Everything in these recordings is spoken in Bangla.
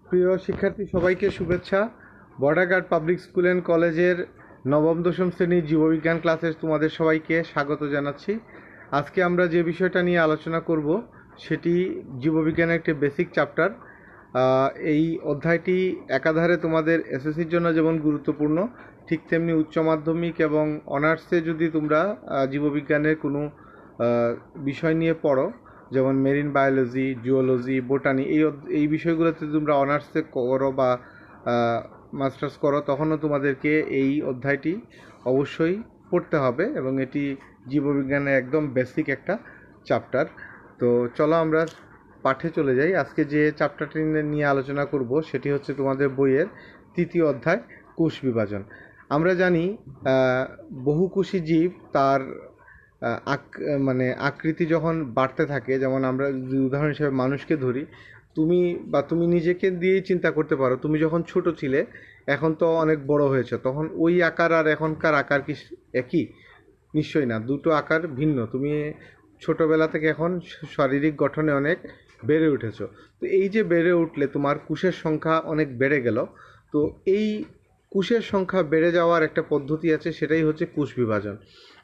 প্রিয় শিক্ষার্থী সবাইকে শুভেচ্ছা। Border guard public school and কলেজের নবম দশম শ্রেণীর জীববিজ্ঞান ক্লাসে তোমাদের সবাইকে স্বাগত জানাচ্ছি। আজকে আমরা যে বিষয়টা নিয়ে আলোচনা করব সেটি জীববিজ্ঞানের একটি বেসিক চ্যাপ্টার। এই অধ্যায়টি একাধারে তোমাদের এসএসসির জন্য যেমন গুরুত্বপূর্ণ, ঠিক তেমনি উচ্চ মাধ্যমিক এবং অনার্সে যদি তোমরা জীববিজ্ঞানের কোনো বিষয় নিয়ে পড়ো, যেমন মেরিন বায়োলজি, জিওলজি, বোটানি, এই বিষয়গুলোতে তোমরা অনার্সে করো বা মাস্টার্স করো, তখনও তোমাদেরকে এই অধ্যায়টি অবশ্যই পড়তে হবে এবং এটি জীববিজ্ঞানের একদম বেসিক একটা চ্যাপ্টার। তো চলো আমরা পাঠে চলে যাই। আজকে যে চ্যাপ্টারটি নিয়ে আলোচনা করব সেটি হচ্ছে তোমাদের বইয়ের তৃতীয় অধ্যায়, কোষ বিভাজন। আমরা জানি বহুকোষী জীব তার আকৃতি যখন বাড়তে থাকে, যেমন আমরা যদি উদাহরণ হিসেবে মানুষকে ধরি, তুমি নিজেকে দিয়েই চিন্তা করতে পারো। তুমি যখন ছোট ছিলে, এখন তো অনেক বড় হয়েছে, তখন ওই আকার আর এখনকার আকার কি একই? নিশ্চয়ই না, দুটো আকার ভিন্ন। তুমি ছোটবেলা থেকে এখন শারীরিক গঠনে অনেক বেড়ে উঠেছো। তো এই যে বেড়ে উঠলে তোমার কোষের সংখ্যা অনেক বেড়ে গেল। তো এই কোষের সংখ্যা বেড়ে যাওয়ার একটা পদ্ধতি আছে, সেটাই হচ্ছে কোষ বিভাজন।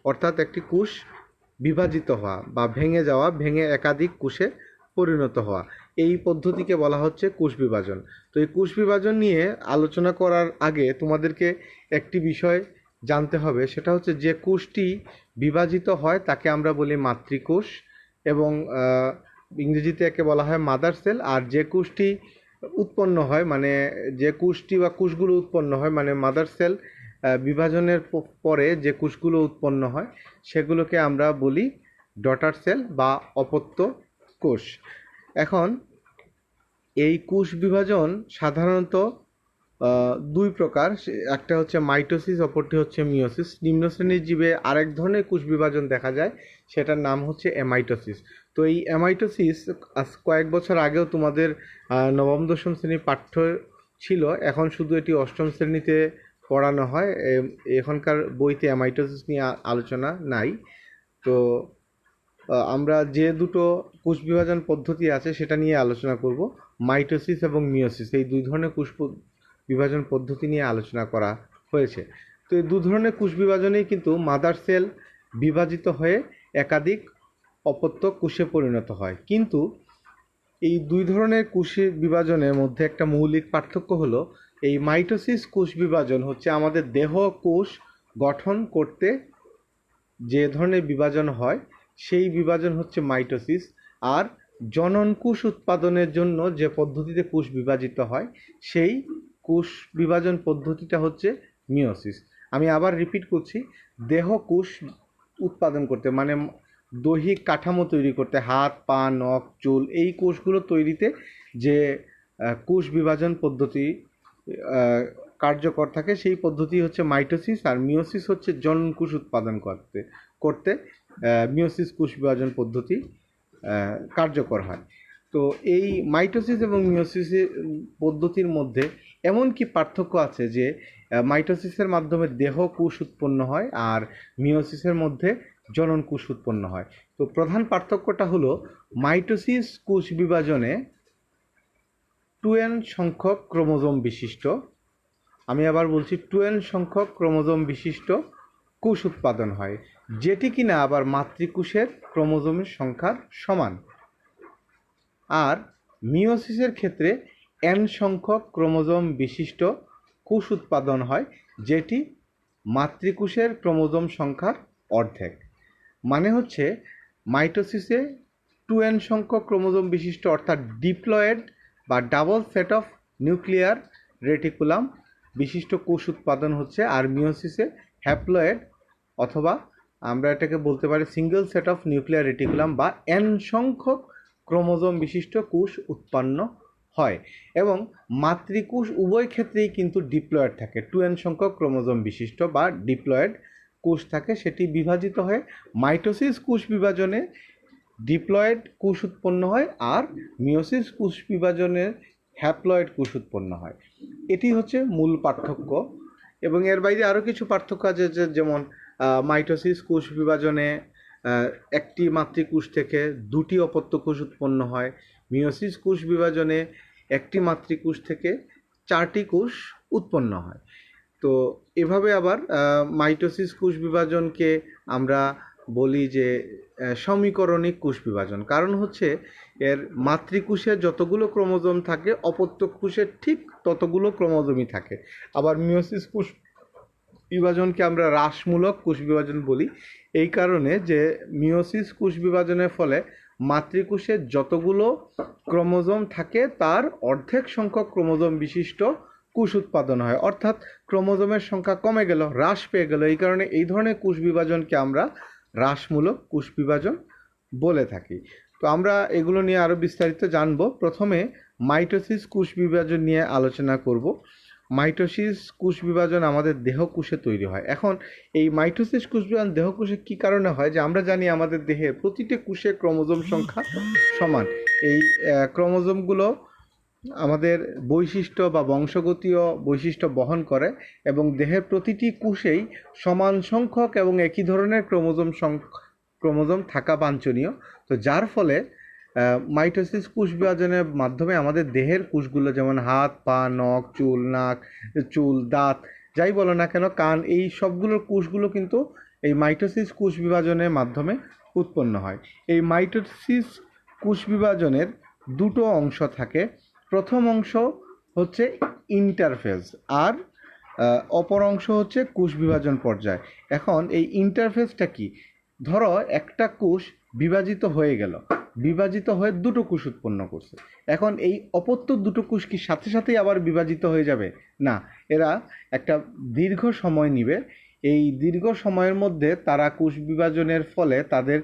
অর্থাৎ একটি কোষ বিভাজিত হওয়া বা ভেঙে যাওয়া, ভেঙে একাধিক কোষে পরিণত হওয়া, এই পদ্ধতিকে বলা হচ্ছে কোষ বিভাজন। তো এই কোষ বিভাজন নিয়ে আলোচনা করার আগে তোমাদেরকে একটি বিষয় জানতে হবে, সেটা হচ্ছে যে কোষটি বিভাজিত হয় তাকে আমরা বলি মাতৃকোষ, এবং ইংরেজিতে একে বলা হয় মাদার সেল। আর যে কোষটি উৎপন্ন হয়, মানে যে কোষটি বা কোষগুলো উৎপন্ন হয়, মানে মাদার সেল বিভাজনের পরে যে কোষগুলো উৎপন্ন হয় সেগুলোকে আমরা বলি ডটার সেল বা অপত্য কোষ। এখন এই কোষ বিভাজন সাধারণত দুই প্রকার। একটা হচ্ছে মাইটোসিস, অপরটি হচ্ছে মিওসিস। নিম্ন শ্রেণীর জীবে আরেক ধরনের কোষ বিভাজন দেখা যায়, সেটার নাম হচ্ছে অ্যামাইটোসিস। তো এই অ্যামাইটোসিস আজ কয়েক বছর আগেও তোমাদের নবম দশম শ্রেণীর পাঠ্য ছিল, এখন শুধু এটি অষ্টম শ্রেণীতে পড়ানো হয়। এখনকার বইতে অ্যামাইটোসিস নিয়ে আলোচনা নাই। তো আমরা যে দুটো কোষ বিভাজন পদ্ধতি আছে সেটা নিয়ে আলোচনা করব। মাইটোসিস এবং মিওসিস, এই দুই ধরনের কোষ বিভাজন পদ্ধতি নিয়ে আলোচনা করা হয়েছে। তো এই দু ধরনের কোষ বিভাজনেই কিন্তু মাদার সেল বিভাজিত হয়ে একাধিক অপত্য কোষে পরিণত হয়। কিন্তু এই দুই ধরনের কোষ বিভাজনের মধ্যে একটা মৌলিক পার্থক্য হলো, এই মাইটোসিস কোষ বিভাজন হচ্ছে আমাদের দেহ কোষ গঠন করতে যে ধরনের বিভাজন হয় সেই বিভাজন হচ্ছে মাইটোসিস। আর জনন কোষ উৎপাদনের জন্য যে পদ্ধতিতে কোষ বিভাজিত হয় সেই কোষ বিভাজন পদ্ধতিটা হচ্ছে মিওসিস। আমি আবার রিপিট করছি, দেহ কোষ উৎপাদন করতে, মানে দৈহিক কাঠামো তৈরি করতে, হাত, পা, নখ, চুল, এই কোষগুলো তৈরিতে যে কোষ বিভাজন পদ্ধতি কার্যকর থাকে সেই পদ্ধতি হচ্ছে মাইটোসিস। আর মিওসিস হচ্ছে জনন কোষ উৎপাদন করতে করতে মিওসিস কোষ বিভাজন পদ্ধতি কার্যকর হয়। তো এই মাইটোসিস এবং মিওসিসের পদ্ধতির মধ্যে এমন কি পার্থক্য আছে যে মাইটোসিসের মাধ্যমে দেহ কোষ উৎপন্ন হয় আর মিওসিসের মধ্যে জনন কোষ উৎপন্ন হয়। তো প্রধান পার্থক্যটা হলো, মাইটোসিস কোষ বিভাজনে 2n সংখ্যক ক্রোমোজোম বিশিষ্ট, আমি আবার বলছি 2n সংখ্যক ক্রোমোজোম বিশিষ্ট কোষ উৎপাদন হয়, যেটি কিনা আবার মাতৃকোষের ক্রোমোজোমের সংখ্যার সমান। আর মিওসিসের ক্ষেত্রে n সংখ্যক ক্রোমোজোম বিশিষ্ট কোষ উৎপাদন হয়, যেটি মাতৃকোষের ক্রোমোজোম সংখ্যার অর্ধেক। মানে হচ্ছে মাইটোসিসে 2n সংখ্যক ক্রোমোজোম বিশিষ্ট, অর্থাৎ ডিপ্লয়েড বা double set of nuclear reticulum বিশিষ্ট কোষ উৎপাদন হচ্ছে, আর মিওসিসে হ্যাপ্লয়েড অথবা আমরা এটাকে বলতে পারি single set of nuclear reticulum বা n সংখ্যক ক্রোমোজোম বিশিষ্ট কোষ উৎপন্ন হয়। এবং মাতৃকোষ উভয় ক্ষেত্রেই কিন্তু ডিপ্লয়েড থাকে, 2n সংখ্যক ক্রোমোজোম বিশিষ্ট বা ডিপ্লয়েড কোষ থাকে। সেটি বিভাজিত হয়ে মাইটোসিস কোষ বিভাজনে ডিপ্লয়েড কোষ উৎপন্ন হয়, আর মিওসিস কোষ বিভাজনে হ্যাপ্লয়েড কোষ উৎপন্ন হয়। এটি হচ্ছে মূল পার্থক্য। এবং এর বাইরে আরও কিছু পার্থক্য আছে, যেমন মাইটোসিস কোষ বিভাজনে একটি মাতৃকোষ থেকে দুটি অপত্য কোষ উৎপন্ন হয়। মিওসিস কোষ বিভাজনে একটি মাতৃকোষ থেকে 4টি কোষ উৎপন্ন হয়। তো এভাবে আবার মাইটোসিস কোষ বিভাজনকে আমরা বলি যে সমীকরণিক কোষ বিভাজন। কারণ হচ্ছে এর মাতৃকোষে যতগুলো ক্রোমোজোম থাকে অপত্য কোষের ঠিক ততগুলো ক্রোমোজোমই থাকে। আবার মিয়োসিস কোষ বিভাজনকে আমরা হ্রাসমূলক কোষ বিভাজন বলি, এই কারণে যে মিয়োসিস কোষ বিভাজনের ফলে মাতৃকোষে যতগুলো ক্রোমোজোম থাকে তার অর্ধেক সংখ্যক ক্রোমোজোম বিশিষ্ট কোষ উৎপাদন হয়, অর্থাৎ ক্রোমোজোমের সংখ্যা কমে গেল, হ্রাস পেয়ে গেল। এই কারণে এই ধরনের কোষ বিভাজনকে আমরা হ্রাসমূলক কোষ বিভাজন বলে থাকি। তো আমরা এগুলো নিয়ে আরও বিস্তারিত জানব। প্রথমে মাইটোসিস কোষ বিভাজন নিয়ে আলোচনা করব। মাইটোসিস কোষ বিভাজন আমাদের দেহকোষে তৈরি হয়। এখন এই মাইটোসিস কোষ বিভাজন দেহকোষে কী কারণে হয়, যে আমরা জানি আমাদের দেহে প্রতিটি কোষে ক্রোমোজোম সংখ্যা সমান। এই ক্রোমোজোমগুলো আমাদের বৈশিষ্ট্য বা বংশগতীয় বৈশিষ্ট্য বহন করে এবং দেহের প্রতিটি কোষেই সমান সংখ্যক এবং একই ধরনের ক্রোমোজোম থাকা বাঞ্ছনীয়। তো যার ফলে মাইটোসিস কোষ বিভাজনের মাধ্যমে আমাদের দেহের কোষগুলো, যেমন হাত, পা, নখ, চুল, নাক, চুল, দাঁত, যাই বলো না কেন, কান, এই সবগুলোর কোষগুলো কিন্তু এই মাইটোসিস কোষ বিভাজনের মাধ্যমে উৎপন্ন হয়। এই মাইটোসিস কোষ বিভাজনের দুটো অংশ থাকে। প্রথম অংশ হচ্ছে ইন্টারফেজ, আর অপর অংশ হচ্ছে কোষ বিভাজন পর্যায়। এখন এই ইন্টারফেজটা কি? ধরো একটা কোষ বিভাজিত হয়ে গেল, বিভাজিত হয়ে দুটো কোষ উৎপন্ন করছে। এখন এই অপত্য দুটো কোষ কি সাথে সাথেই আবার বিভাজিত হয়ে যাবে? না, এরা একটা দীর্ঘ সময় নিবে। এই দীর্ঘ সময়ের মধ্যে তারা কোষ বিভাজনের ফলে তাদের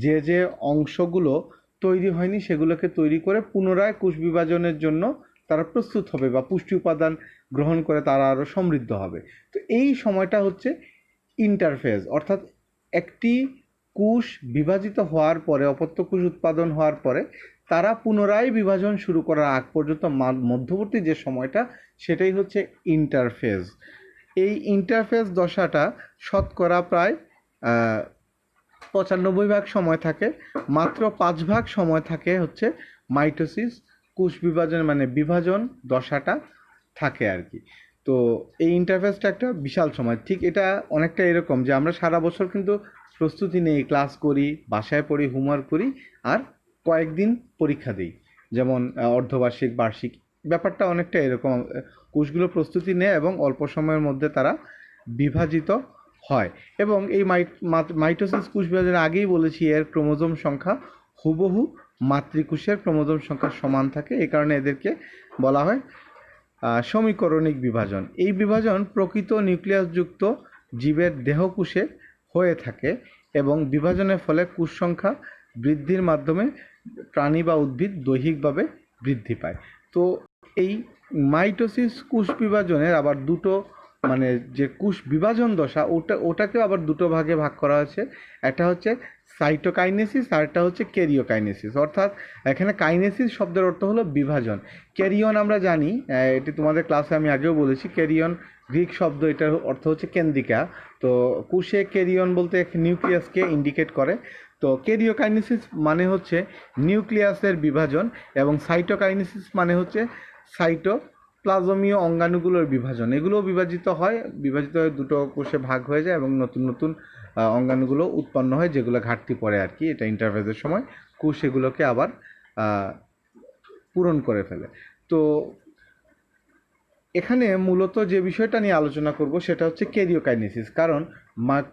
যে যে অংশগুলো তৈরি হয়নি সেগুলোকে তৈরি করে পুনরায় কোষ বিভাজনের জন্য তারা প্রস্তুত হবে বা পুষ্টি উপাদান গ্রহণ করে তারা আরও সমৃদ্ধ হবে। তো এই সময়টা হচ্ছে ইন্টারফেজ, অর্থাৎ একটি কোষ বিভাজিত হওয়ার পরে, অপত্য কোষ উৎপাদন হওয়ার পরে তারা পুনরায় বিভাজন শুরু করার আগ পর্যন্ত মধ্যবর্তী যে সময়টা, সেটাই হচ্ছে ইন্টারফেজ। এই ইন্টারফেজ দশাটা শতকরা প্রায় 95% সময় থাকে, মাত্র 5% সময় থাকে হচ্ছে মাইটোসিস কোষ বিভাজন, মানে বিভাজন দশাটা থাকে আর কি। তো এই ইন্টারফেসটা একটা বিশাল সময়। ঠিক এটা অনেকটা এরকম যে আমরা সারা বছর কিন্তু প্রস্তুতি নেই, ক্লাস করি, বাসায় পড়ি, হোমওয়ার্ক করি, আর কয়েকদিন পরীক্ষা দিই, যেমন অর্ধবার্ষিক, বার্ষিক। ব্যাপারটা অনেকটা এরকম, কোষগুলো প্রস্তুতি নেয় এবং অল্প সময়ের মধ্যে তারা বিভাজিত হয়। এবং এই মাইটোসিস কোষ বিভাজনের আগেই বলেছি এর ক্রোমোজোম সংখ্যা হুবহু মাতৃকোষের ক্রোমোজোম সংখ্যার সমান থাকে। এই কারণে এদেরকে বলা হয় সমীকরণিক বিভাজন। এই বিভাজন প্রকৃত নিউক্লিয়াসযুক্ত জীবের দেহকোষে হয়ে থাকে এবং বিভাজনের ফলে কোষ সংখ্যা বৃদ্ধির মাধ্যমে প্রাণী বা উদ্ভিদ দৈহিকভাবে বৃদ্ধি পায়। তো এই মাইটোসিস কোষ বিভাজনের আবার দুটো, মানে যে কোষ বিভাজন দশা, ওটাকেও আবার দুটো ভাগে ভাগ করা হয়েছে। একটা হচ্ছে সাইটোকাইনেসিস আর একটা হচ্ছে ক্যারিওকাইনেসিস। অর্থাৎ এখানে কাইনেসিস শব্দের অর্থ হলো বিভাজন। ক্যারিয়ন আমরা জানি, এটি তোমাদের ক্লাসে আমি আগেও বলেছি, ক্যারিয়ন গ্রিক শব্দ, এটার অর্থ হচ্ছে কেন্দ্রিকা। তো কোষে ক্যারিয়ন বলতে নিউক্লিয়াসকে ইন্ডিকেট করে। তো ক্যারিওকাইনেসিস মানে হচ্ছে নিউক্লিয়াসের বিভাজন, এবং সাইটোকাইনেসিস মানে হচ্ছে সাইটোপ্লাজমীয় অঙ্গাণুগুলোর বিভাজন। এগুলোও বিভাজিত হয়ে দুটো কোষে ভাগ হয়ে যায় এবং নতুন নতুন অঙ্গাণুগুলো উৎপন্ন হয়, যেগুলো ঘাটতি পড়ে আর কি। এটা ইন্টারফেজের সময় কোষ এগুলোকে আবার পূরণ করে ফেলে। তো এখানে মূলত যে বিষয়টা নিয়ে আলোচনা করব সেটা হচ্ছে ক্যারিওকাইনেসিস। কারণ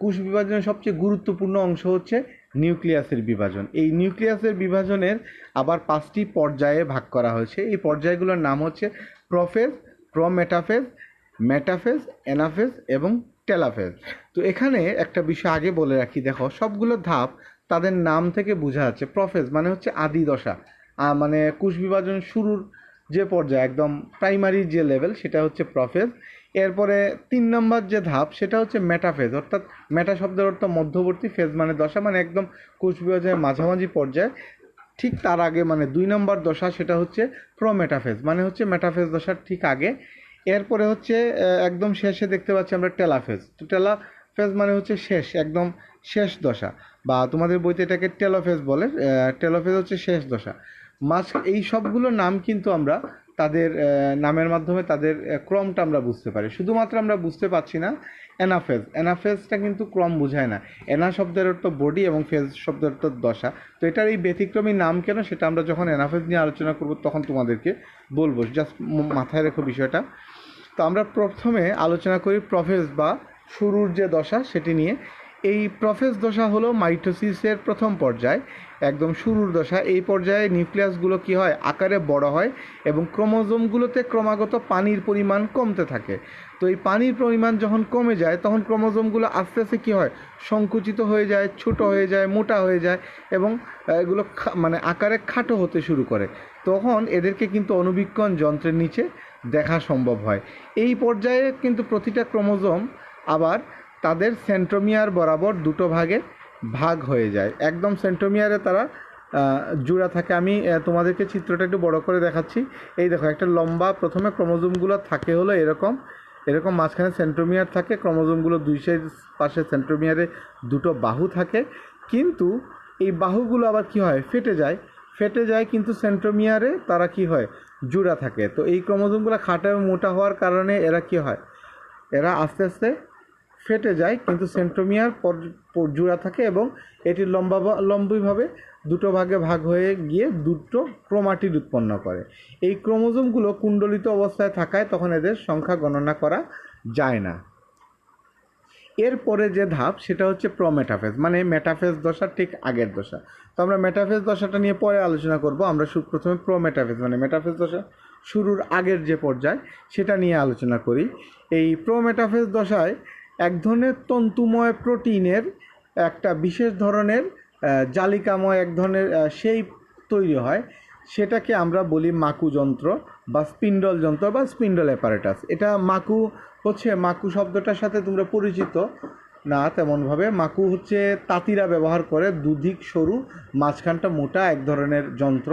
কোষ বিভাজনের সবচেয়ে গুরুত্বপূর্ণ অংশ হচ্ছে নিউক্লিয়াসের বিভাজন। এই নিউক্লিয়াসের বিভাজনের আবার 5টি পর্যায়ে ভাগ করা হয়েছে। এই পর্যায়গুলোর নাম হচ্ছে প্রোফেজ, প্রোমেটাফেজ, মেটাফেজ, অ্যানাফেজ এবং টেলোফেজ। তো এখানে একটা বিষয় আগে বলে রাখি, দেখো সবগুলো ধাপ তাদের নাম থেকে বোঝা যাচ্ছে। প্রোফেজ মানে হচ্ছে আদি দশা, মানে কোষ বিভাজন শুরুর যে পর্যায়ে, একদম প্রাইমারি যে লেভেল, সেটা হচ্ছে প্রোফেজ। এরপরে 3 নম্বর যে ধাপ সেটা হচ্ছে মেটাফেজ, অর্থাৎ মেটা শব্দের অর্থ মধ্যবর্তী, ফেজ মানে দশা, মানে একদম কোষ বিভাজনের মাঝামাঝি পর্যায়ে। ঠিক তার আগে মানে 2 নম্বর দশা, সেটা হচ্ছে প্রোমেটাফেজ, মানে হচ্ছে মেটাফেজ দশার ঠিক আগে। এরপরে হচ্ছে একদম শেষে দেখতে পাচ্ছি আমরা টেলোফেজ। তো টেলোফেজ মানে হচ্ছে শেষ, একদম শেষ দশা, বা তোমাদের বইতে এটাকে টেলোফেজ বলে। টেলোফেজ হচ্ছে শেষ দশা। এই সবগুলো নাম কিন্তু আমরা তাদের নামের মাধ্যমে তাদের ক্রমটা আমরা বুঝতে পারি। শুধুমাত্র আমরা বুঝতে পারছি না অ্যানাফেজ। অ্যানাফেজটা কিন্তু ক্রম বোঝায় না। অ্যানা শব্দের অর্থ বডি এবং ফেজ শব্দের অর্থ দশা। তো এটার এই ব্যতিক্রমী নাম কেন সেটা আমরা যখন অ্যানাফেজ নিয়ে আলোচনা করব তখন তোমাদেরকে বলবো, জাস্ট মাথায় রেখো বিষয়টা। তো আমরা প্রথমে আলোচনা করি প্রফেজ বা শুরুর যে দশা সেটি নিয়ে। এই প্রফেজ দশা হলো মাইটোসিসের প্রথম পর্যায়, একদম শুরুর দশা। এই পর্যায়ে নিউক্লিয়াসগুলো কি হয়, আকারে বড় হয় এবং ক্রোমোজোমগুলোতে ক্রমাগত পানির পরিমাণ কমতে থাকে। তো এই পানির পরিমাণ যখন কমে যায় তখন ক্রোমোজোমগুলো আস্তে আস্তে কী হয়, সংকুচিত হয়ে যায়, ছোট হয়ে যায়, মোটা হয়ে যায় এবং এগুলো মানে আকারে খাটো হতে শুরু করে। তখন এদেরকে কিন্তু অণুবীক্ষণ যন্ত্রের নিচে দেখা সম্ভব হয়। এই পর্যায়ে কিন্তু প্রতিটা ক্রোমোজোম আবার তাদের সেন্ট্রোমিয়ার বরাবর দুটো ভাগে ভাগ হয়ে যায়। একদম সেন্ট্রোমিয়ারে তারা জোড়া থাকে। আমি তোমাদেরকে চিত্রটা একটু বড় করে দেখাচ্ছি। এই দেখো, একটা লম্বা প্রথমে ক্রোমোজোমগুলো থাকে হলো এরকম এরকম, মাঝখানে সেন্ট্রোমিয়ার থাকে, ক্রোমোজোমগুলো দুই সাইড পাশে সেন্ট্রোমিয়ারে দুটো বাহু থাকে। কিন্তু এই বাহুগুলো আবার কি হয়, ফেটে যায় কিন্তু সেন্ট্রোমিয়ারে তারা কি হয়, জোড়া থাকে। তো এই ক্রোমোজোমগুলো খাটো এবং মোটা হওয়ার কারণে এরা কি হয়, এরা আস্তে আস্তে ফেটে যায় কিন্তু সেন্ট্রোমিয়ার জোড়া থাকে এবং এটি লম্বিভাবে দুটো ভাগে ভাগ হয়ে গিয়ে দুটো ক্রোমাটিড উৎপন্ন করে। এই ক্রোমোজোমগুলো কুণ্ডলিত অবস্থায় থাকায় তখন এদের সংখ্যা গণনা করা যায় না। এরপরে যে ধাপ সেটা হচ্ছে প্রোমেটাফেজ, মানে মেটাফেজ দশার ঠিক আগের দশা। তো আমরা মেটাফেজ দশাটা নিয়ে পরে আলোচনা করব। আমরা প্রথমে প্রোমেটাফেজ মানে মেটাফেজ দশা শুরুর আগের যে পর্যায় সেটা নিয়ে আলোচনা করি। এই প্রোমেটাফেজ দশায় এক ধরনের তন্তুময় প্রোটিনের একটা বিশেষ ধরনের জালিকাময় এক ধরনের শেপ তৈরি হয়। সেটাকে আমরা বলি মাকু যন্ত্র বা স্পিন্ডল যন্ত্র বা স্পিন্ডল অ্যাপারেটাস। এটা মাকু হচ্ছে, মাকু শব্দটার সাথে তোমরা পরিচিত না তেমনভাবে। মাকু হচ্ছে তাঁতিরা ব্যবহার করে, দুদিক সরু, মাঝখানটা মোটা এক ধরনের যন্ত্র,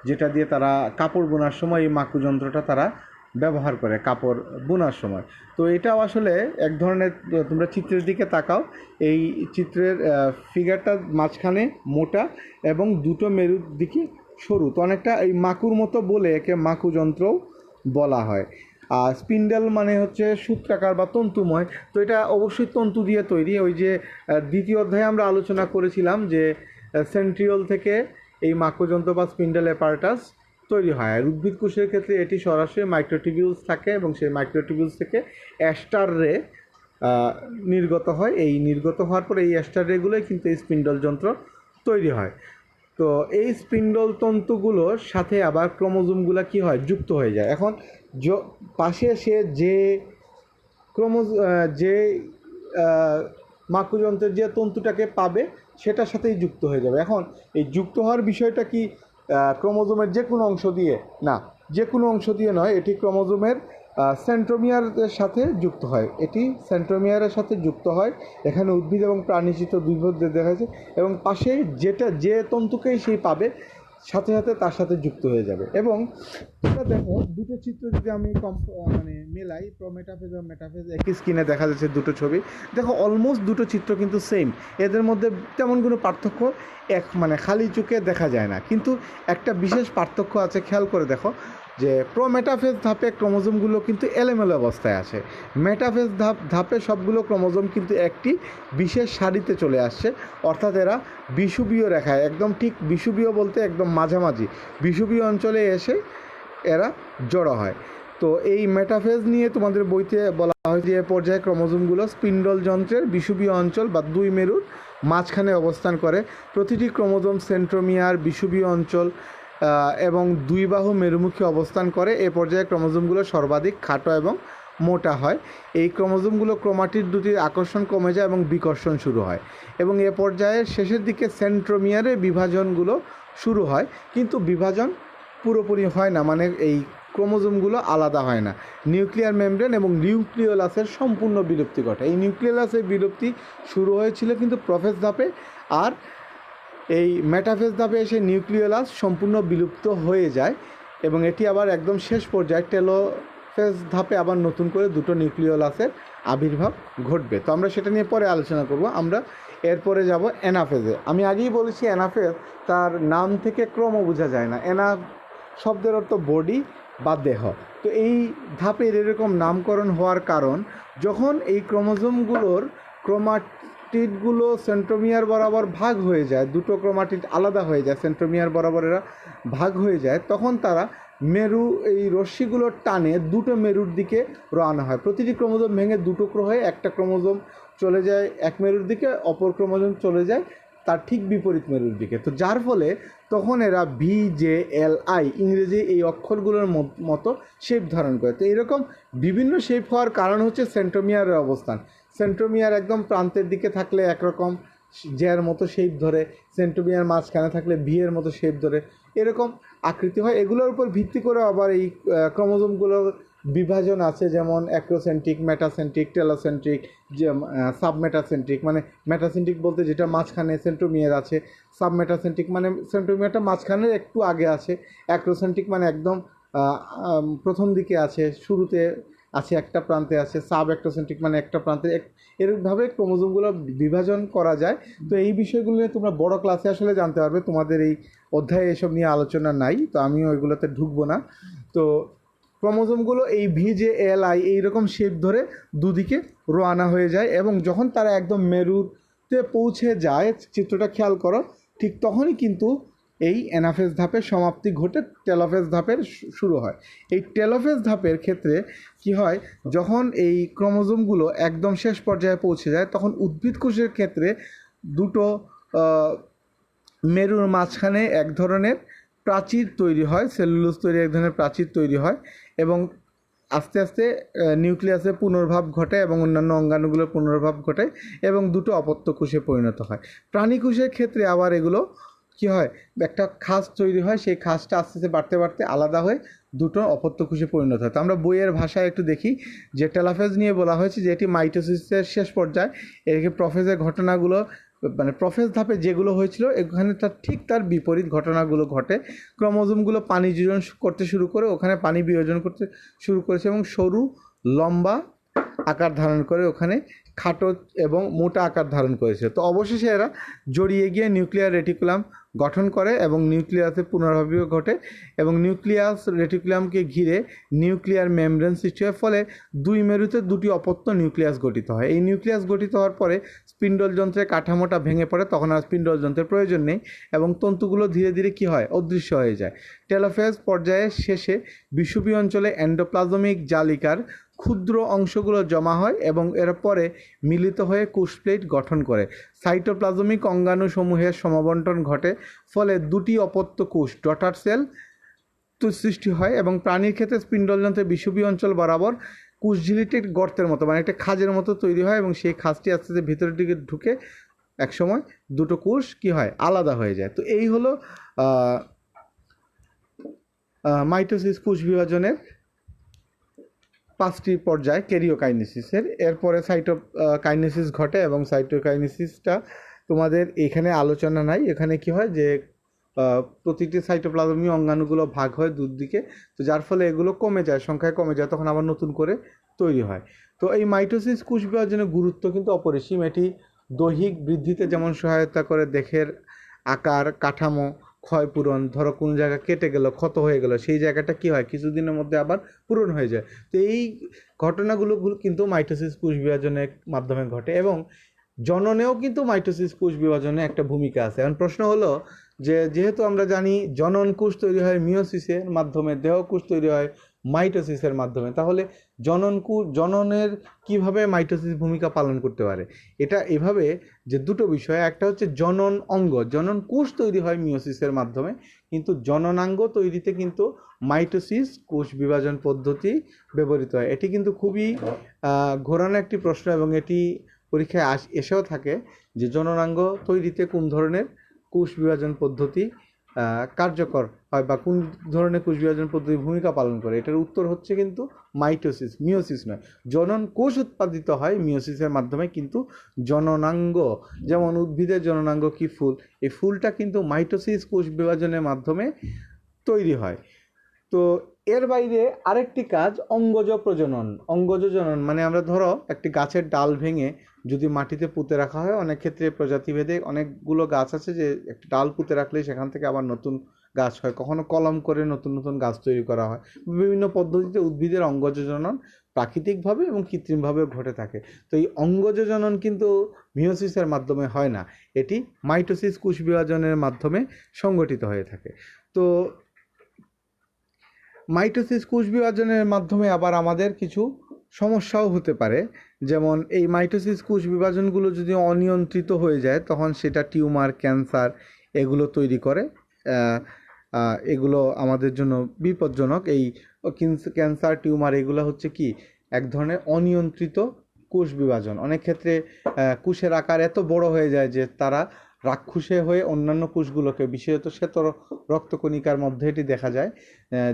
যেটা দিয়ে তারা কাপড় বোনার সময় এই মাকু যন্ত্রটা তারা ব্যবহার করে কাপড় বোনার সময়। তো এটাও আসলে এক ধরনের, তোমরা চিত্রের দিকে তাকাও, এই চিত্রের ফিগারটা মাঝখানে মোটা এবং দুটো মেরুর দিকে সরু, তো অনেকটা এই মাকুর মতো বলে একে মাকু যন্ত্রও বলা হয়। আর স্পিন্ডেল মানে হচ্ছে সূত্রাকার বা তন্তুময়। তো এটা অবশ্যই তন্তু দিয়ে তৈরি। ওই যে দ্বিতীয় অধ্যায়ে আমরা আলোচনা করেছিলাম যে সেন্ট্রিওল থেকে এই মাকুযন্ত্র বা স্পিন্ডেল অ্যাপারেটাস তৈরি হয়। আর উদ্ভিদ কোষের ক্ষেত্রে এটি সরাসরি মাইক্রোটিবিউলস থাকে এবং সেই মাইক্রোটিবিউলস থেকে অ্যাস্টার রে নির্গত হয়। এই নির্গত হওয়ার পরে এই অ্যাস্টার রেগুলোই কিন্তু এই স্পিন্ডল যন্ত্র তৈরি হয়। তো এই স্পিন্ডল তন্তুগুলোর সাথে আবার ক্রোমোজোমগুলো কি হয়, যুক্ত হয়ে যায়। এখন পাশে সে যে যে মাকুযন্ত্রের যে তন্তুটাকে পাবে সেটার সাথেই যুক্ত হয়ে যাবে। এখন এই যুক্ত হওয়ার বিষয়টা কি ক্রোমোজোমের যে কোনো অংশ দিয়ে না, যে কোনো অংশ দিয়ে নয়, এটি ক্রোমোজোমের সেন্ট্রোমিয়ারের সাথে যুক্ত হয়। এটি সেন্ট্রোমিয়ারের সাথে যুক্ত হয়। এখানে উদ্ভিদ এবং প্রাণীচিত দুই মধ্যে দেখা যাচ্ছে এবং পাশে যে তন্তুকেই সেই পাবে সাথে সাথে তার সাথে যুক্ত হয়ে যাবে। এবং তোমরা দেখো দুটো চিত্র যদি আমি মানে মেলাই, প্রোমেটাফেজ এবং মেটাফেজ, একই স্ক্রিনে দেখা যাচ্ছে দুটো ছবি। দেখো অলমোস্ট দুটো চিত্র কিন্তু সেম, এদের মধ্যে তেমন কোনো পার্থক্য মানে খালি চোখে দেখা যায় না। কিন্তু একটা বিশেষ পার্থক্য আছে, খেয়াল করে দেখো যে প্রোমেটাফেজ ধাপে ক্রোমোজোমগুলো কিন্তু এলোমেলো অবস্থায় আছে। মেটাফেজ ধাপে সবগুলো ক্রোমোজোম কিন্তু একটি বিশেষ সারিতে চলে আসছে, অর্থাৎ এরা বিষুবীয় রেখায়, একদম ঠিক বিষুবীয় বলতে একদম মাঝামাঝি বিষুবীয় অঞ্চলে এসে এরা জড়ো হয়। তো এই মেটাফেজ নিয়ে তোমাদের বইতে বলা হয় যে পর্যায়ে ক্রোমোজোমগুলো স্পিন্ডল যন্ত্রের বিষুবীয় অঞ্চল বা দুই মেরুর মাঝখানে অবস্থান করে। প্রতিটি ক্রোমোজোম সেন্ট্রোমিয়ার, বিষুবীয় অঞ্চল এবং দুই বাহু মেরুমুখী অবস্থান করে। এ পর্যায়ে ক্রোমোজোমগুলো সর্বাধিক খাটো এবং মোটা হয়। এই ক্রোমোজোমগুলো ক্রোমাটিড দুটির আকর্ষণ কমে যায় এবং বিকর্ষণ শুরু হয়। এবং এ পর্যায়ের শেষের দিকে সেন্ট্রোমিয়ারের বিভাজনগুলো শুরু হয়, কিন্তু বিভাজন পুরোপুরি হয় না, মানে এই ক্রোমোজোমগুলো আলাদা হয় না। নিউক্লিয়ার মেমব্রেন এবং নিউক্লিওলাসের সম্পূর্ণ বিলুপ্তি ঘটে। এই নিউক্লিওলাসের বিলুপ্তি শুরু হয়েছিল কিন্তু প্রোফেজ ধাপে, আর এই মেটাফেজ ধাপে এসে নিউক্লিওলাস সম্পূর্ণ বিলুপ্ত হয়ে যায় এবং এটি আবার একদম শেষ পর্যায়ে টেলোফেজ ধাপে আবার নতুন করে দুটো নিউক্লিওলাসের আবির্ভাব ঘটবে। তো আমরা সেটা নিয়ে পরে আলোচনা করব। আমরা এরপরে যাব অ্যানাফেজে। আমি আগেই বলেছি অ্যানাফেজ, তার নাম থেকে ক্রম বোঝা যায় না। অ্যানা শব্দের অর্থ বডি বা দেহ। তো এই ধাপের এরকম নামকরণ হওয়ার কারণ, যখন এই ক্রোমোজোমগুলোর ক্রোমাটিডগুলো সেন্ট্রোমিয়ার বরাবর ভাগ হয়ে যায়, দুটো ক্রোমাটিড আলাদা হয়ে যায়, সেন্ট্রোমিয়ার বরাবর এরা ভাগ হয়ে যায়, তখন তারা মেরু এই রশ্মিগুলোর টানে দুটো মেরুর দিকে রওনা হয়। প্রতিটি ক্রোমোজোম ভেঙে দুটুকরো হয়ে একটা ক্রোমোজোম চলে যায় এক মেরুর দিকে, অপর ক্রোমোজোম চলে যায় তার ঠিক বিপরীত মেরুর দিকে। তো যার ফলে তখন এরা VJLI ইংরেজি এই অক্ষরগুলোর মতো শেপ ধারণ করে। তো এরকম বিভিন্ন শেপ হওয়ার কারণ হচ্ছে সেন্ট্রোমিয়ারের অবস্থান। সেন্ট্রোমিয়ার একদম প্রান্তের দিকে থাকলে একরকম জ্যার মতো শেপ ধরে, সেন্ট্রোমিয়ার মাঝখানে থাকলে ভি এর মতো শেপ ধরে, এরকম আকৃতি হয়। এগুলোর উপর ভিত্তি করে আবার এই ক্রোমোজোমগুলোর বিভাজন আছে, যেমন অ্যাক্রোসেন্ট্রিক, মেটাসেন্ট্রিক, টেলোসেন্ট্রিক, যে সাবমেটাসেন্ট্রিক। মানে মেটাসেন্ট্রিক বলতে যেটা মাঝখানে সেন্ট্রোমিয়ার আছে, সাবমেটাসেন্ট্রিক মানে সেন্ট্রোমিয়ারটা মাঝখানে একটু আগে আছে, অ্যাক্রোসেন্ট্রিক মানে একদম প্রথম দিকে আছে, শুরুতে আছে, একটা প্রান্তে আছে, সাব অ্যাক্রোসেন্ট্রিক মানে একটা প্রান্তে। এরভাবে ক্রোমোজোমগুলো বিভাজন করা যায়। তো এই বিষয়গুলো নিয়ে তোমরা বড় ক্লাসে আসলে জানতে পারবে, তোমাদের এই অধ্যায়ে এসব নিয়ে আলোচনা নাই, তো আমিও ওইগুলোতে ঢুকবো না। তো ক্রোমোজোমগুলো এই VJLI এইরকম শেপ ধরে দুদিকে রওনা হয়ে যায়, এবং যখন তারা একদম মেরুতে পৌঁছে যায়, চিত্রটা খেয়াল করো, ঠিক তখনই কিন্তু এই অ্যানাফেজ ধাপের সমাপ্তি ঘটে টেলোফেজ ধাপের শুরু হয়। এই টেলোফেজ ধাপের ক্ষেত্রে কি হয়, যখন এই ক্রোমোজোমগুলো একদম শেষ পর্যায়ে পৌঁছে যায়, তখন উদ্ভিদ কোষের ক্ষেত্রে দুটো মেরুর মাঝখানে এক ধরনের প্রাচীর তৈরি হয়, সেলুলোজ তৈরি এক ধরনের প্রাচীর তৈরি হয়, এবং আস্তে আস্তে নিউক্লিয়াসে পুনর্ভাব ঘটে এবং অন্যান্য অঙ্গাণুগুলোর পুনর্ভাব ঘটে, এবং দুটো অপত্য কোষে পরিণত হয়। প্রাণী কোষের ক্ষেত্রে আবার এগুলো কী হয়, একটা খাঁজ তৈরি হয়, সেই খাঁজটা আস্তে আস্তে বাড়তে বাড়তে আলাদা হয়ে দুটো অপত্য কোষে পরিণত হয়। তো আমরা বইয়ের ভাষায় একটু দেখি যে টেলোফেজ নিয়ে বলা হয়েছে যে এটি মাইটোসিসের শেষ পর্যায়ে, এদিকে প্রোফেজের ঘটনাগুলো মানে প্রোফেজ ধাপে যেগুলো হয়েছিল এখানে তার বিপরীত ঘটনাগুলো ঘটে। ক্রোমোজোমগুলো পানি যোজন করতে শুরু করে, ওখানে পানি বিয়োজন করতে শুরু করেছে, এবং সরু লম্বা আকার ধারণ করে ওখানে খাটো এবং মোটা আকার ধারণ করেছে। তো অবশেষে এরা জড়িয়ে গিয়ে নিউক্লিয়ার রেটিকুলাম গঠন করে, এবং নিউক্লিয়াসে পুনরাবির্ভাব ঘটে, এবং নিউক্লিয়াস রেটিকুলামকে ঘিরে নিউক্লিয়ার মেমব্রেন সৃষ্টি হয়। ফলে দুই মেরুতে দুটি অপত্য নিউক্লিয়াস গঠিত হয়। এই নিউক্লিয়াস গঠিত হওয়ার পরে স্পিন্ডল যন্ত্রের কাঠামোটা ভেঙে পড়ে, তখন আর স্পিন্ডল যন্ত্রের প্রয়োজন নেই, এবং তন্তুগুলো ধীরে ধীরে কী হয়, অদৃশ্য হয়ে যায়। টেলোফেজ পর্যায়ের শেষে বিষুবীয় অঞ্চলে এন্ডোপ্লাজমিক জালিকার ক্ষুদ্র অংশগুলো জমা হয়, এবং এর পরে মিলিত হয়ে কোষ প্লেট গঠন করে। সাইটোপ্লাজমিক অঙ্গাণুসমূহের সমবন্টন ঘটে, ফলে দুটি অপত্য কোষ ডটার সেল সৃষ্টি হয়, এবং প্রাণীর ক্ষেত্রে স্পিন্ডলযন্ত্রের বিষুবীয় অঞ্চল বরাবর কোষঝিল্লিটি গর্তের মতো মানে একটা খাঁজের মতো তৈরি হয়, এবং সেই খাঁজটি আস্তে আস্তে ভিতরের দিকে ঢুকে একসময় দুটো কোষ কী হয়, আলাদা হয়ে যায়। তো এই হলো মাইটোসিস কোষ বিভাজনের 5টি পর্যায় ক্যারিওকাইনেসিসের। এরপরে সাইটোকাইনেসিস ঘটে, এবং সাইটোকাইনেসিসটা তোমাদের এখানে আলোচনা নাই। এখানে কি হয় যে প্রতিটি সাইটোপ্লাজমীয় অঙ্গাণুগুলো ভাগ হয় দুদিকে, তো যার ফলে এগুলো কমে যায়, সংখ্যায় কমে যায়, তখন আবার নতুন করে তৈরি হয়। তো এই মাইটোসিস কোষ বিভাজনের গুরুত্ব কিন্তু অপরিসীম। এটি দৈহিক বৃদ্ধিতে যেমন সহায়তা করে, দেহের আকার কাঠামো ক্ষয়পূরণ, ধরো কোন জায়গা কেটে গেল, ক্ষত হয়ে গেল, সেই জায়গাটা কি হয় কিছুদিনের মধ্যে আবার পূরণ হয়ে যায়। তো এই ঘটনাগুলো কিন্তু মাইটোসিস কোষ বিভাজনের মাধ্যমে ঘটে, এবং জননেও কিন্তু মাইটোসিস কোষ বিভাজনে একটা ভূমিকা আছে। এখন প্রশ্ন হলো যে যেহেতু আমরা জানি জনন কোষ তৈরি হয় মিওসিসের মাধ্যমে, দেহকোষ তৈরি হয় মাইটোসিসের মাধ্যমে, তাহলে জননের কিভাবে মাইটোসিস ভূমিকা পালন করতে পারে? এটা এভাবে যে দুটো বিষয়, একটা হচ্ছে জনন অঙ্গ, জনন কোষ তৈরি হয় মিওসিসের মাধ্যমে, কিন্তু জননাঙ্গ তৈরিতে কিন্তু মাইটোসিস কোষ বিভাজন পদ্ধতি ব্যবহৃত হয়। এটি কিন্তু খুবই ঘোরানো একটি প্রশ্ন, এবং এটি পরীক্ষায় এসেও থাকে যে জননাঙ্গ তৈরিতে কোন ধরনের কোষ বিভাজন পদ্ধতি কার্যকর হয়, বা কোন ধরনের কোষ বিভাজন পদ্ধতি ভূমিকা পালন করে। এটার উত্তর হচ্ছে কিন্তু মাইটোসিস, মিওসিস নয়। জনন কোষ উৎপাদিত হয় মিওসিসের মাধ্যমে, কিন্তু জননাঙ্গ, যেমন উদ্ভিদের জননাঙ্গ কি ফুল, এই ফুলটা কিন্তু মাইটোসিস কোষ বিভাজনের মাধ্যমে তৈরি হয়। তো এর বাইরে আরেকটি কাজ অঙ্গজ প্রজনন। অঙ্গজ জনন মানে আমরা ধরো একটি গাছের ডাল ভেঙে যদি মাটিতে পুঁতে রাখা হয়, অনেক ক্ষেত্রে প্রজাতিভেদে অনেকগুলো গাছ আছে যে একটা ডাল পুঁতে রাখলে সেখান থেকে আবার নতুন গাছ হয়, কখনো কলম করে নতুন নতুন গাছ তৈরি করা হয়। বিভিন্ন পদ্ধতিতে উদ্ভিদের অঙ্গজ জনন প্রাকৃতিকভাবে এবং কৃত্রিমভাবে ঘটে থাকে। তো এই অঙ্গজ জনন কিন্তু মিওসিসের মাধ্যমে হয় না, এটি মাইটোসিস কোষ বিভাজনের মাধ্যমে সংগঠিত হয়ে থাকে। তো মাইটোসিস কোষ বিভাজনের মাধ্যমে আবার আমাদের কিছু সমস্যাও হতে পারে, যেমন এই মাইটোসিস কোষ বিভাজনগুলো যদি অনিয়ন্ত্রিত হয়ে যায় তখন সেটা টিউমার, ক্যান্সার এগুলো তৈরি করে। এগুলো আমাদের জন্য বিপজ্জনক। এই ক্যান্সার, টিউমার এগুলো হচ্ছে কি এক ধরনের অনিয়ন্ত্রিত কোষ বিভাজন। অনেক ক্ষেত্রে কোষের আকার এত বড় হয়ে যায় যে তারা রাক্ষসে হয়ে অন্যান্য কোষগুলোকে, বিশেষত শ্বেত রক্তকণিকার মধ্যে এটি দেখা যায়,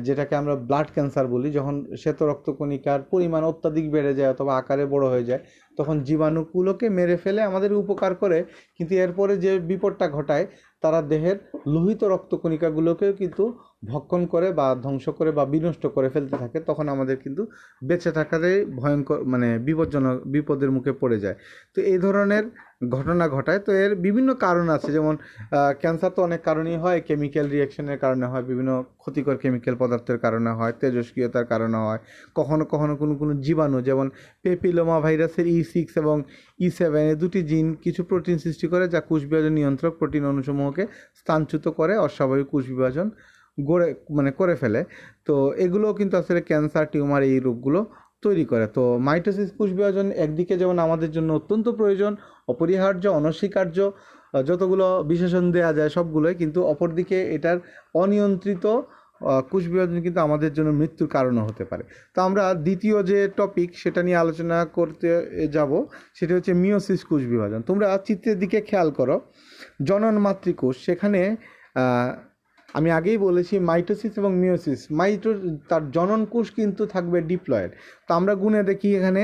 যেটাকে আমরা ব্লাড ক্যান্সার বলি। যখন শ্বেত রক্তকণিকার পরিমাণ অত্যাধিক বেড়ে যায় অথবা আকারে বড় হয়ে যায় তখন জীবাণুগুলোকে মেরে ফেলে, আমাদের উপকার করে, কিন্তু এরপরে যে বিপদটা ঘটায় তারা দেহের লোহিত রক্তকণিকাগুলোকেও কিন্তু ভক্ষণ করে বা ধ্বংস করে বা বিনষ্ট করে ফেলতে থাকে। তখন আমাদের কিন্তু বেঁচে থাকাতে ভয়ঙ্কর বিপজ্জনক বিপদের মুখে পড়ে যায়। তো এই ধরনের ঘটনা ঘটায়। তো এর বিভিন্ন কারণ আছে, যেমন ক্যান্সার তো অনেক কারণেই হয়। কেমিক্যাল রিয়াকশনের কারণে হয়, বিভিন্ন ক্ষতিকর কেমিক্যাল পদার্থের কারণে হয়, তেজস্ক্রিয়তার কারণে হয়, কখনো কখনো কোনো জীবাণু, যেমন পেপিলোমা ভাইরাসের E6 এবং E7 এই দুটি জিন কিছু প্রোটিন সৃষ্টি করে যা কোষ বিভাজন নিয়ন্ত্রক প্রোটিন অণুসমূহকে স্থানচ্যুত করে অস্বাভাবিক কোষ বিভাজন করে ফেলে। তো এগুলোও কিন্তু আসলে ক্যান্সার, টিউমার এই রোগগুলো তৈরি করে। তো মাইটোসিস কোষ বিভাজন একদিকে যেমন আমাদের জন্য অত্যন্ত প্রয়োজন, অপরিহার্য, অনস্বীকার্য, যতগুলো বিশেষণ দেওয়া যায় সবগুলোই, কিন্তু অপরদিকে এটার অনিয়ন্ত্রিত কোষ বিভাজন কিন্তু আমাদের জন্য মৃত্যুর কারণও হতে পারে। তো আমরা দ্বিতীয় যে টপিক সেটা নিয়ে আলোচনা করতে যাব, সেটা হচ্ছে মিওসিস কোষ বিভাজন। তোমরা চিত্রের দিকে খেয়াল করো, জনন মাতৃকোষ, সেখানে আমি আগেই বলেছি মাইটোসিস এবং মিওসিস। তার জনন কোষ কিন্তু থাকবে ডিপ্লয়েড। তো আমরা গুণে দেখি এখানে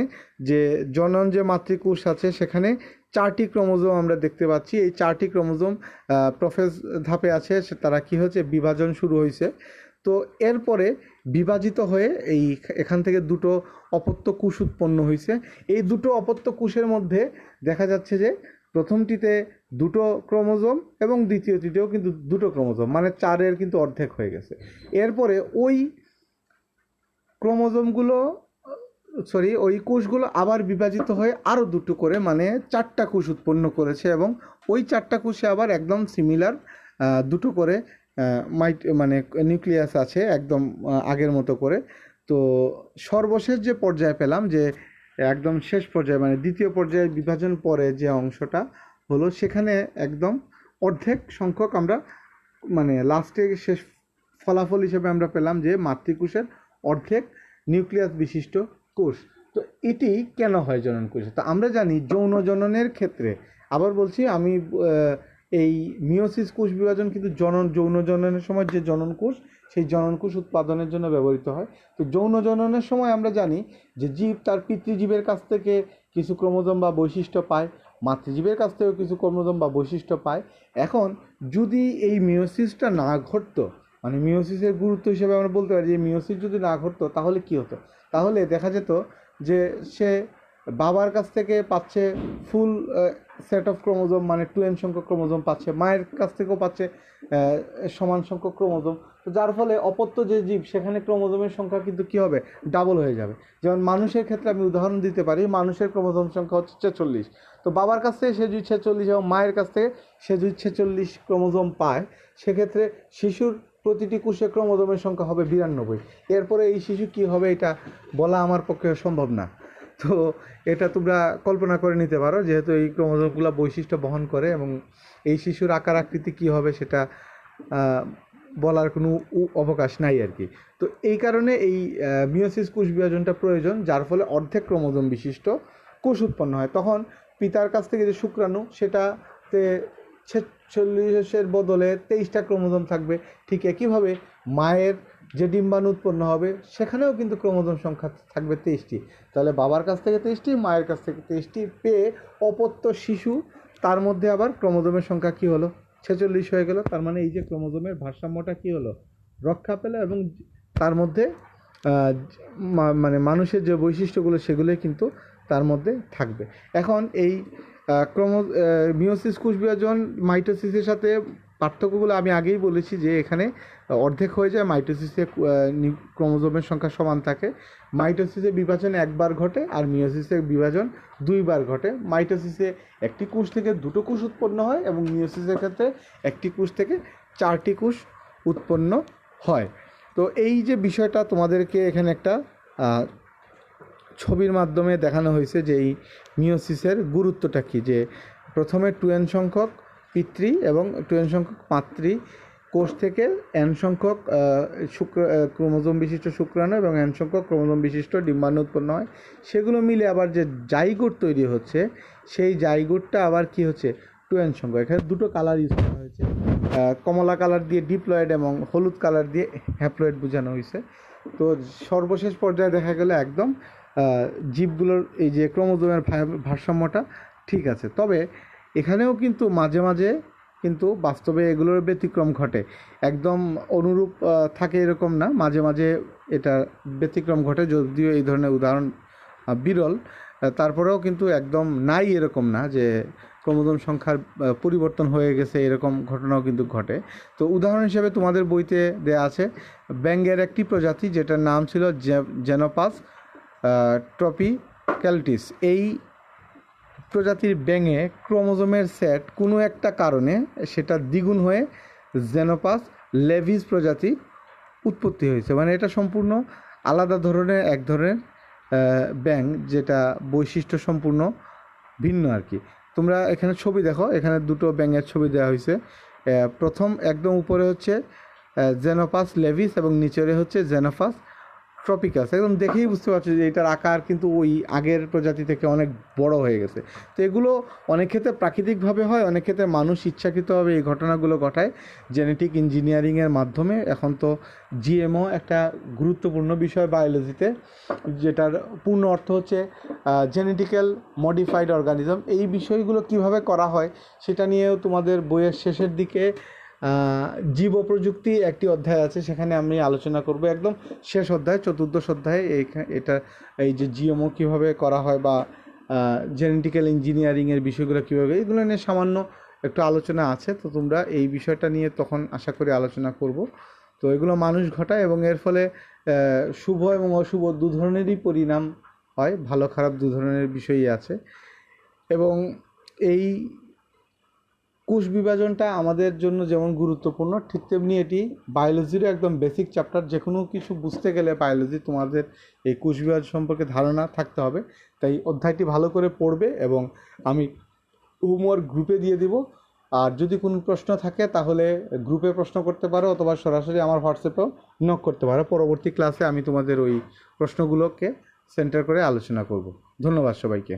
যে জনন যে মাতৃকোষ আছে সেখানে 4টি ক্রোমোজোম আমরা দেখতে পাচ্ছি। এই 4টি ক্রোমোজোম প্রোফেজ ধাপে আছে, তারা কি হচ্ছে বিভাজন শুরু হয়েছে। তো এরপরে বিভাজিত হয়ে এখান থেকে দুটো অপত্য কোষ উৎপন্ন হয়েছে। এই দুটো অপত্য কোষের মধ্যে দেখা যাচ্ছে যে প্রথমটিতে দুটো ক্রোমোজোম এবং দ্বিতীয়টিতেও কিন্তু দুটো ক্রোমোজোম, মানে 4-এর কিন্তু অর্ধেক হয়ে গেছে। এরপরে ওই কোষগুলো আবার বিভাজিত হয়ে আরও দুটো করে, মানে 4টা কোষ উৎপন্ন করেছে, এবং ওই 4টা কোষে আবার একদম সিমিলার দুটো করে নিউক্লিয়াস আছে একদম আগের মতো করে। তো সর্বশেষ যে পর্যায়ে পেলাম, যে একদম শেষ পর্যায়ে মানে দ্বিতীয় পর্যায়ে বিভাজন পরে যে অংশটা হলো, সেখানে একদম অর্ধেক সংখ্যক আমরা লাস্টে শেষ ফলাফল হিসেবে আমরা পেলাম যে মাতৃকোষের অর্ধেক নিউক্লিয়াস বিশিষ্ট কোষ। তো এটি কেন হয় জনন কোষে? তো আমরা জানি যৌন জননের ক্ষেত্রে, আবার বলছি আমি, এই মিওসিস কোষ বিভাজন কিন্তু যৌন জননের সময় যে জনন কোষ, সেই জনন কোষ উৎপাদনের জন্য ব্যবহৃত হয়। তো যৌন জননের সময় আমরা জানি যে জীব তার পিতৃজীবের কাছ থেকে কিছু ক্রোমোজোম বা বৈশিষ্ট্য পায়, মাতৃজীবের কাছ থেকেও কিছু ক্রোমোজোম বা বৈশিষ্ট্য পায়। এখন যদি এই মিওসিসটা না ঘটতো, মানে মিওসিসের গুরুত্ব হিসেবে আমরা বলতে পারি যে মিওসিস যদি না ঘটতো তাহলে কি হতো? তাহলে দেখা যেত যে সে বাবার কাছ থেকে পাচ্ছে ফুল সেট অফ ক্রোমোজোম, মানে 2n সংখ্যক ক্রোমোজোম পাচ্ছে, মায়ের কাছ থেকেও পাচ্ছে সমান সংখ্যক ক্রোমোজোম। তো যার ফলে অপত্য যে জীব, সেখানে ক্রোমোজোমের সংখ্যা কিন্তু কী হবে? ডাবল হয়ে যাবে। যেমন মানুষের ক্ষেত্রে আমি উদাহরণ দিতে পারি, মানুষের ক্রোমোজোম সংখ্যা হচ্ছে 46। তো বাবার কাছ থেকে সে যদি 46 এবং মায়ের কাছ থেকে সে যদি 46 ক্রোমোজোম পায়, সেক্ষেত্রে শিশুর প্রতিটি কোষে ক্রোমোজোমের সংখ্যা হবে 92। এরপরে এই শিশু কি হবে এটা বলা আমার পক্ষে সম্ভব না। তো এটা তোমরা কল্পনা করে নিতে পারো, যেহেতু এই ক্রোমোজোমগুলো বৈশিষ্ট্য বহন করে, এবং এই শিশুর আকার আকৃতি কী হবে সেটা বলার কোনো অবকাশ নাই আর কি। তো এই কারণে এই মিওসিস কোষ বিভাজনটা প্রয়োজন, যার ফলে অর্ধেক ক্রোমোজোম বিশিষ্ট কোষ উৎপন্ন হয়। তখন পিতার কাছ থেকে যে শুক্রাণু, সেটাতে 46-এর বদলে 23টা ক্রোমোজোম থাকবে। ঠিক একইভাবে মায়ের যে ডিম্বাণু উৎপন্ন হবে, সেখানেও কিন্তু ক্রোমোজোম সংখ্যা থাকবে 23টি। তাহলে বাবার কাছ থেকে 23টি, মায়ের কাছ থেকে 23টি পেয়ে অপত্য শিশু, তার মধ্যে আবার ক্রোমোজোমের সংখ্যা কী হলো? 46 হয়ে গেল। তার মানে এই যে ক্রোমোজোমের ভারসাম্যটা কী হলো? রক্ষা পেল, এবং তার মধ্যে মানুষের যে বৈশিষ্ট্যগুলো সেগুলোই কিন্তু তার মধ্যে থাকবে। এখন এই মিওসিস কোষ বিভাজন মাইটোসিসের সাথে পার্থক্যগুলো আমি আগেই বলেছি যে এখানে অর্ধেক হয়ে যায় মাইটোসিসে, ক্রোমোজোমের সংখ্যা সমান থাকে। মাইটোসিসে বিভাজন একবার ঘটে আর মিওসিসে বিভাজন দুইবার ঘটে। মাইটোসিসে একটি কোষ থেকে দুটো কোষ উৎপন্ন হয় এবং মিওসিসের ক্ষেত্রে একটি কোষ থেকে চারটি কোষ উৎপন্ন হয়। তো এই যে বিষয়টা তোমাদেরকে এখানে একটা ছবির মাধ্যমে দেখানো হয়েছে যে এই মিওসিসের গুরুত্বটা কী, যে প্রথমে 2n সংখ্যক পিতৃ এবং 2n সংখ্যক মাতৃ কোষ থেকে n সংখ্যক ক্রোমোজোম বিশিষ্ট শুক্রাণু এবং n সংখ্যক ক্রোমোজোম বিশিষ্ট ডিম্বাণু উৎপন্ন হয়। সেগুলো মিলে আবার যে জাইগোট তৈরি হচ্ছে, সেই জাইগোটটা আবার কি হচ্ছে 2n সংখ্যক। এখানে দুটো কালার ইউজ করা হয়েছে, কমলা কালার দিয়ে ডিপ্লয়েড এবং হলুদ কালার দিয়ে হ্যাপ্লয়েড বোঝানো হয়েছে। তো সর্বশেষ পর্যায়ে দেখা গেলে একদম জীবগুলোর এই যে ক্রোমোজোমের ভারসাম্যটা ঠিক আছে। তবে এখানেও কিন্তু মাঝে মাঝে কিন্তু বাস্তবে এগুলোর ব্যতিক্রম ঘটে, একদম অনুরূপ থাকে এরকম না, মাঝে মাঝে এটা ব্যতিক্রম ঘটে, যদিও এই ধরনের উদাহরণ বিরল। তারপরেও কিন্তু একদম নাই এরকম না যে ক্রোমোজোম সংখ্যার পরিবর্তন হয়ে গেছে, এরকম ঘটনাও কিন্তু ঘটে। তো উদাহরণ হিসেবে তোমাদের বইতে দেয়া আছে ব্যাঙের একটি প্রজাতি যেটার নাম ছিল জেনোপাস ট্রপিক্যালিস। এই প্রজাতির ব্যাঙে ক্রোমোজোমের সেট কোনো একটা কারণে সেটা দ্বিগুণ হয়ে জেনোপাস লেভিস প্রজাতি উৎপত্তি হয়েছে। মানে এটা সম্পূর্ণ আলাদা ধরনের এক ধরনের ব্যাঙ, যেটা বৈশিষ্ট্য সম্পূর্ণ ভিন্ন আর কি। তোমরা এখানে ছবি দেখো, এখানে দুটো ব্যাঙের ছবি দেওয়া হয়েছে। প্রথম একদম উপরে হচ্ছে জেনোপাস লেভিস এবং নিচেরে হচ্ছে জেনোপাস ট্রপিকাস। একদম দেখেই বুঝতে পারছো যে এটার আকার কিন্তু ওই আগের প্রজাতি থেকে অনেক বড় হয়ে গেছে। তো এগুলো অনেক ক্ষেত্রে প্রাকৃতিকভাবে হয়, অনেক ক্ষেত্রে মানুষ ইচ্ছাকৃতভাবে এই ঘটনাগুলো ঘটায় জেনেটিক ইঞ্জিনিয়ারিংয়ের মাধ্যমে। এখন তো জিএমও একটা গুরুত্বপূর্ণ বিষয় বায়োলজিতে, যেটার পূর্ণ অর্থ হচ্ছে জেনেটিক্যাল মডিফাইড অর্গানিজম। এই বিষয়গুলো কিভাবে করা হয় সেটা নিয়েও তোমাদের বইয়ের শেষের দিকে জীব প্রযুক্তি একটি অধ্যায় আছে, সেখানে আমি আলোচনা করব একদম শেষ অধ্যায়, চতুর্দশ অধ্যায়ে এটা এই যে জিএমও কীভাবে করা হয় বা জেনেটিক্যাল ইঞ্জিনিয়ারিংয়ের বিষয়গুলো কীভাবে, এগুলো নিয়ে সামান্য একটু আলোচনা আছে। তো তোমরা এই বিষয়টা নিয়ে তখন আশা করি আলোচনা করব। তো এগুলো মানুষ ঘটায় এবং এর ফলে শুভ এবং অশুভ দু ধরনেরই পরিণাম হয়, ভালো খারাপ দু ধরনের বিষয়ই আছে। এবং এই কোষ বিভাজনটা আমাদের জন্য যেমন গুরুত্বপূর্ণ, ঠিক তেমনি এটি বায়োলজিরও একদম বেসিক চ্যাপ্টার। যে কোনো কিছু বুঝতে গেলে বায়োলজি তোমাদের এই কোষ বিভাজন সম্পর্কে ধারণা থাকতে হবে। তাই অধ্যায়টি ভালো করে পড়বে এবং আমি হোমওয়ার্ক গ্রুপে দিয়ে দিব। আর যদি কোনো প্রশ্ন থাকে তাহলে গ্রুপে প্রশ্ন করতে পারো অথবা সরাসরি আমার হোয়াটসঅ্যাপেও নক করতে পারো। পরবর্তী ক্লাসে আমি তোমাদের ওই প্রশ্নগুলোকে সেন্টার করে আলোচনা করব। ধন্যবাদ সবাইকে।